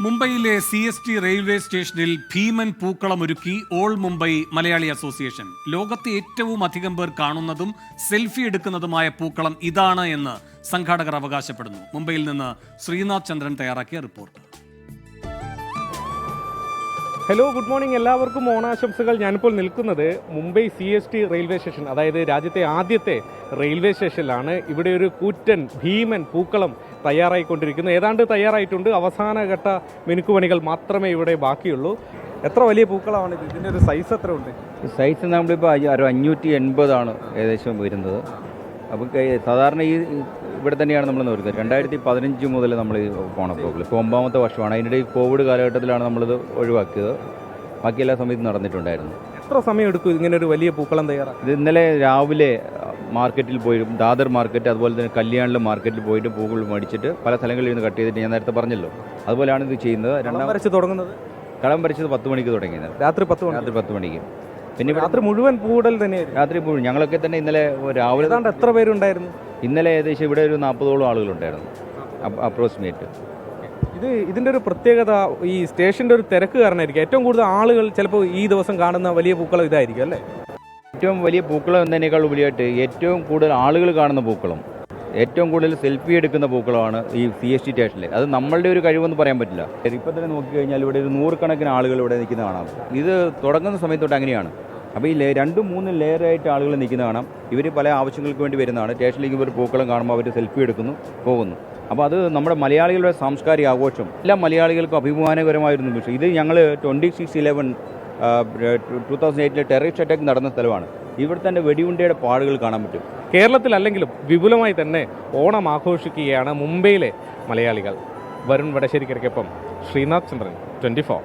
മുംബൈയിലെ CST railway സ്റ്റേഷനിൽ ഭീമൻ പൂക്കളമൊരുക്കി all Mumbai Malayali association. ലോകത്തെ ഏറ്റവും അധികം പേർ കാണുന്നതും സെൽഫി എടുക്കുന്നതുമായ പൂക്കളം ഇതാണ് എന്ന് സംഘാടകർ അവകാശപ്പെടുന്നു. മുംബൈയിൽ നിന്ന് ശ്രീനാഥ് ചന്ദ്രൻ തയ്യാറാക്കിയ റിപ്പോർട്ട്. Hello, good morning. എല്ലാവർക്കും ഓണാശംസകൾ. ഞാനിപ്പോൾ നിൽക്കുന്നത് മുംബൈ CST റെയിൽവേ സ്റ്റേഷൻ, അതായത് രാജ്യത്തെ ആദ്യത്തെ റെയിൽവേ സ്റ്റേഷനിലാണ്. ഇവിടെ ഒരു കൂറ്റൻ ഭീമൻ പൂക്കളം തയ്യാറായിക്കൊണ്ടിരിക്കുന്നു. ഏതാണ്ട് തയ്യാറായിട്ടുണ്ട്. അവസാനഘട്ട മിനുക്കുപണികൾ മാത്രമേ ഇവിടെ ബാക്കിയുള്ളൂ. എത്ര വലിയ പൂക്കളമാണ് ഇത്? ഇതിൻ്റെ ഒരു സൈസ് എത്ര ഉണ്ട്? സൈസ് നമ്മളിപ്പോൾ 580 ഏകദേശം വരുന്നത്. അപ്പോൾ സാധാരണ ഇവിടെ തന്നെയാണ് നമ്മൾ നോക്കുന്നത്. 2015 മുതൽ നമ്മൾ പോകണം പ്രോഗ്രാം. ഇപ്പോൾ 9ാമത്തെ വർഷമാണ്. അതിനിടെ കോവിഡ് കാലഘട്ടത്തിലാണ് നമ്മളിത് ഒഴിവാക്കിയത്. ബാക്കി എല്ലാ സമയത്തും നടന്നിട്ടുണ്ടായിരുന്നു. എത്ര സമയം എടുക്കും ഇങ്ങനെ ഒരു വലിയ പൂക്കളം തയ്യാറാക്കി? ഇത് ഇന്നലെ രാവിലെ മാർക്കറ്റിൽ പോയി, ദാദർ മാർക്കറ്റ്, അതുപോലെ തന്നെ കല്യാണിലെ മാർക്കറ്റിൽ പോയിട്ട് പൂക്കൾ മേടിച്ചിട്ട് പല സ്ഥലങ്ങളിൽ നിന്ന് കട്ട് ചെയ്തിട്ട് ഞാൻ നേരത്തെ പറഞ്ഞല്ലോ, അതുപോലെയാണ് ഇത് ചെയ്യുന്നത്. കളം വരച്ച് തുടങ്ങുന്നത്? കളം വരച്ചത് 10 മണിക്ക് തുടങ്ങിയത്. രാത്രി 10 മണിക്ക്. പിന്നെ രാത്രി മുഴുവൻ പൂടൽ തന്നെയായിരുന്നു. രാത്രി മുഴുവൻ ഞങ്ങളൊക്കെ തന്നെ ഇന്നലെ രാവിലെ. ഏതാണ്ട് എത്ര പേരുണ്ടായിരുന്നു? ഇന്നലെ ഏകദേശം ഇവിടെ ഒരു 40ഓളം ആളുകളുണ്ടായിരുന്നു അപ്രോക്സിമേറ്റ്. ഇതിൻ്റെ ഒരു പ്രത്യേകത ഈ സ്റ്റേഷൻ്റെ ഒരു തിരക്ക് കാരണമായിരിക്കും. ഏറ്റവും കൂടുതൽ ആളുകൾ ചിലപ്പോൾ ഈ ദിവസം കാണുന്ന വലിയ പൂക്കളം ഇതായിരിക്കും അല്ലേ? ഏറ്റവും വലിയ പൂക്കളം എന്നതിനേക്കാൾ ഉപരിയായിട്ട് ഏറ്റവും കൂടുതൽ ആളുകൾ കാണുന്ന പൂക്കളം, ഏറ്റവും കൂടുതൽ സെൽഫി എടുക്കുന്ന പൂക്കളമാണ് ഈ CST സ്റ്റേഷനിൽ. അത് നമ്മളുടെ ഒരു കഴിവെന്ന് പറയാൻ പറ്റില്ല. ഇപ്പം തന്നെ നോക്കിക്കഴിഞ്ഞാൽ ഇവിടെ ഒരു 100 കണക്കിന് ആളുകൾ ഇവിടെ നിൽക്കുന്ന കാണാം. ഇത് തുടങ്ങുന്ന സമയത്തോട്ട് അങ്ങനെയാണ്. അപ്പോൾ ഈ 2-3 ലെയറായിട്ട് ആളുകൾ നിൽക്കുന്ന കാണാം. ഇവർ പല ആവശ്യങ്ങൾക്ക് വേണ്ടി വരുന്നതാണ്. സ്റ്റേഷനിലേക്ക് ഒരു പൂക്കളം കാണുമ്പോൾ അവർ സെൽഫി എടുക്കുന്നു, പോകുന്നു. അപ്പോൾ അത് നമ്മുടെ മലയാളികളുടെ സാംസ്കാരിക ആഘോഷം, എല്ലാ മലയാളികൾക്കും അഭിമാനകരമായൊരു നിമിഷം. ഇത് ഞങ്ങൾ 26/11/2008 ടെററിസ്റ്റ് അറ്റാക്ക് നടന്ന സ്ഥലമാണ്. ഇവിടെ തന്നെ വെടിയുണ്ടയുടെ പാടുകൾ കാണാൻ പറ്റും. കേരളത്തിലല്ലെങ്കിലും വിപുലമായി തന്നെ ഓണം ആഘോഷിക്കുകയാണ് മുംബൈയിലെ മലയാളികൾ. വരുൺ വടശ്ശേരിക്കൊപ്പം ശ്രീനാഥ് ചന്ദ്രൻ, 24.